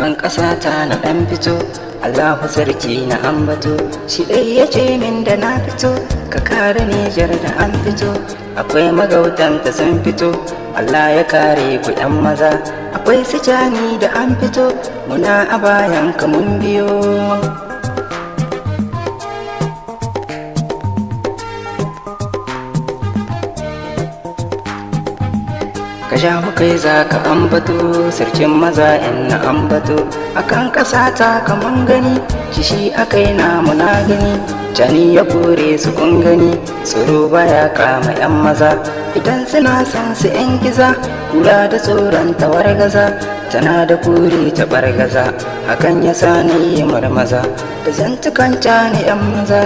akan ƙasa ta na ɗan fito, Allahu sarki na ambato, shi ɗai ya ce min da na fito, ka kare Nijar da an fito, akwai magautanta sun fito, Allah ya kare ku ‘yan maza, akwai su jani da an fito, muna a bayan ka mun biyo. Ka sha kai za ka ambato, sarkin maza in na ambato, akan ƙasa ta kaman gani, shi akai na muna gani, jani ya kore su kun gani, tsoro baya kama ‘yan maza, idan suna son su ‘yan giza, kula da tsoron tawargaza, tana da kure ta bargaza, hakan ya sa ni yi marmaza, da zantukan jani ‘yan maza.